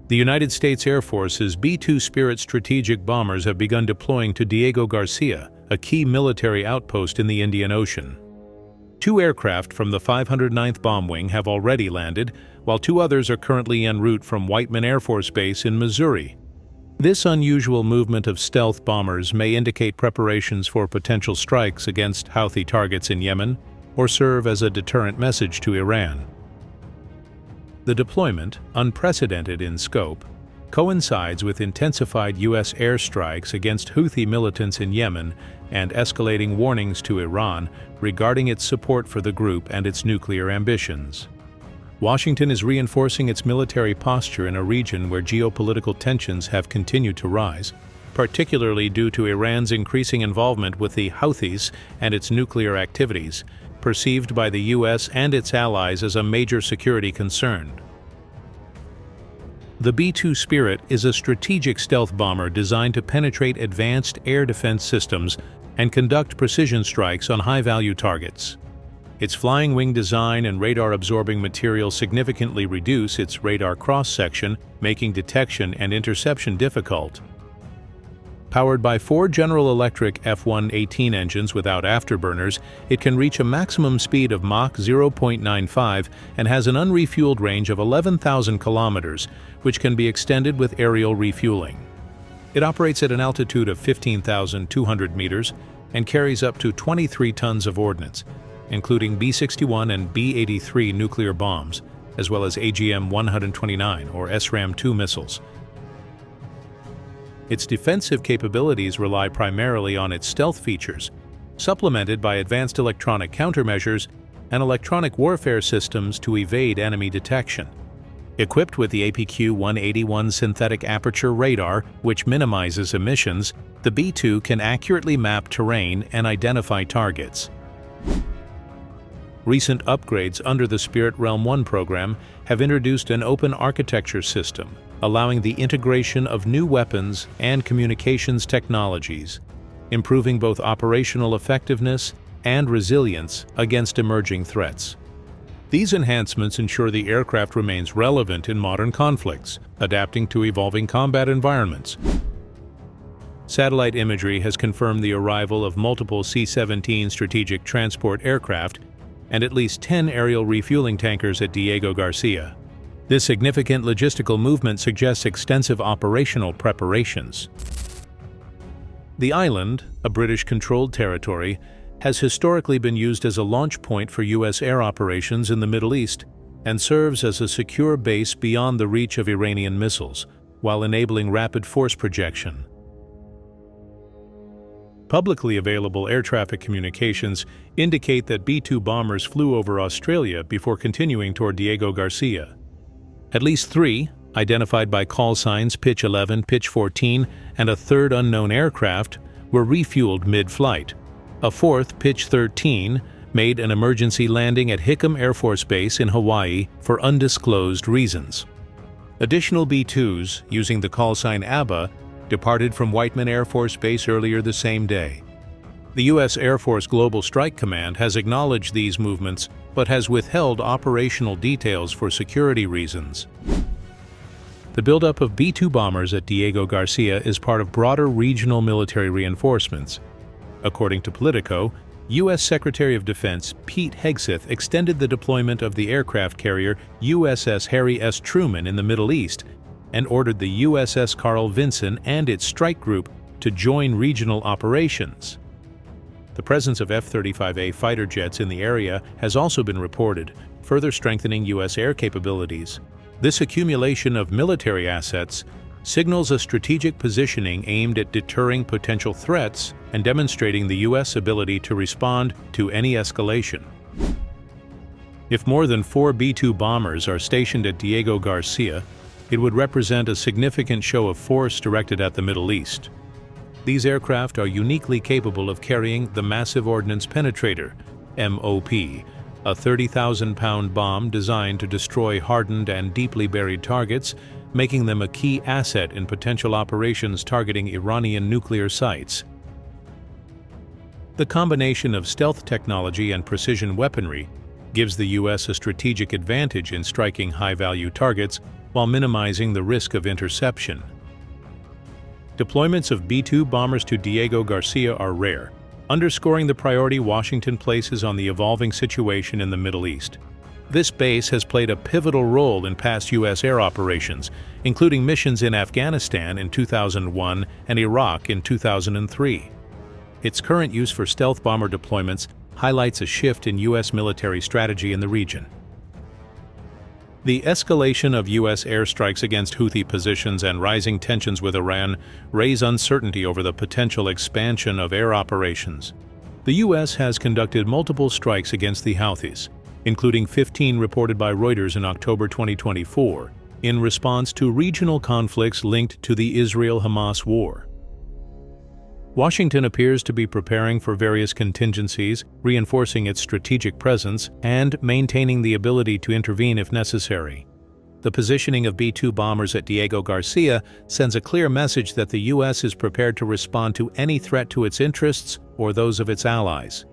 The United States Air Force's B-2 Spirit strategic bombers have begun deploying to Diego Garcia, a key military outpost in the Indian Ocean. 2 aircraft from the 509th Bomb Wing have already landed, while 2 others are currently en route from Whiteman Air Force Base in Missouri. This unusual movement of stealth bombers may indicate preparations for potential strikes against Houthi targets in Yemen or serve as a deterrent message to Iran. The deployment, unprecedented in scope, coincides with intensified U.S. airstrikes against Houthi militants in Yemen and escalating warnings to Iran regarding its support for the group and its nuclear ambitions. Washington is reinforcing its military posture in a region where geopolitical tensions have continued to rise, particularly due to Iran's increasing involvement with the Houthis and its nuclear activities, perceived by the U.S. and its allies as a major security concern. The B-2 Spirit is a strategic stealth bomber designed to penetrate advanced air defense systems and conduct precision strikes on high-value targets. Its flying wing design and radar-absorbing material significantly reduce its radar cross-section, making detection and interception difficult. Powered by 4 General Electric F-118 engines without afterburners, it can reach a maximum speed of Mach 0.95 and has an unrefueled range of 11,000 kilometers, which can be extended with aerial refueling. It operates at an altitude of 15,200 meters and carries up to 23 tons of ordnance, including B-61 and B-83 nuclear bombs, as well as AGM-129 or SRAM-2 missiles. Its defensive capabilities rely primarily on its stealth features, supplemented by advanced electronic countermeasures and electronic warfare systems to evade enemy detection. Equipped with the APQ-181 synthetic aperture radar, which minimizes emissions, the B-2 can accurately map terrain and identify targets. Recent upgrades under the Spirit Realm 1 program have introduced an open architecture system, allowing the integration of new weapons and communications technologies, improving both operational effectiveness and resilience against emerging threats. These enhancements ensure the aircraft remains relevant in modern conflicts, adapting to evolving combat environments. Satellite imagery has confirmed the arrival of multiple C-17 strategic transport aircraft and at least 10 aerial refueling tankers at Diego Garcia. This significant logistical movement suggests extensive operational preparations. The island, a British-controlled territory, has historically been used as a launch point for U.S. air operations in the Middle East and serves as a secure base beyond the reach of Iranian missiles, while enabling rapid force projection. Publicly available air traffic communications indicate that B-2 bombers flew over Australia before continuing toward Diego Garcia. At least 3, identified by call signs Pitch 11, Pitch 14, and a 3rd unknown aircraft, were refueled mid-flight. A 4th, Pitch 13, made an emergency landing at Hickam Air Force Base in Hawaii for undisclosed reasons. Additional B-2s, using the call sign ABBA, departed from Whiteman Air Force Base earlier the same day. The U.S. Air Force Global Strike Command has acknowledged these movements but has withheld operational details for security reasons. The buildup of B-2 bombers at Diego Garcia is part of broader regional military reinforcements. According to Politico, U.S. Secretary of Defense Pete Hegseth extended the deployment of the aircraft carrier USS Harry S. Truman in the Middle East and ordered the USS Carl Vinson and its strike group to join regional operations. The presence of F-35A fighter jets in the area has also been reported, further strengthening U.S. air capabilities. This accumulation of military assets signals a strategic positioning aimed at deterring potential threats and demonstrating the U.S. ability to respond to any escalation. If more than 4 B-2 bombers are stationed at Diego Garcia, it would represent a significant show of force directed at the Middle East. These aircraft are uniquely capable of carrying the Massive Ordnance Penetrator, MOP, a 30,000-pound bomb designed to destroy hardened and deeply buried targets, making them a key asset in potential operations targeting Iranian nuclear sites. The combination of stealth technology and precision weaponry gives the U.S. a strategic advantage in striking high-value targets while minimizing the risk of interception. Deployments of B-2 bombers to Diego Garcia are rare, underscoring the priority Washington places on the evolving situation in the Middle East. This base has played a pivotal role in past U.S. air operations, including missions in Afghanistan in 2001 and Iraq in 2003. Its current use for stealth bomber deployments highlights a shift in U.S. military strategy in the region. The escalation of U.S. airstrikes against Houthi positions and rising tensions with Iran raise uncertainty over the potential expansion of air operations. The U.S. has conducted multiple strikes against the Houthis, including 15 reported by Reuters in October 2024, in response to regional conflicts linked to the Israel-Hamas war. Washington appears to be preparing for various contingencies, reinforcing its strategic presence and maintaining the ability to intervene if necessary. The positioning of B-2 bombers at Diego Garcia sends a clear message that the U.S. is prepared to respond to any threat to its interests or those of its allies.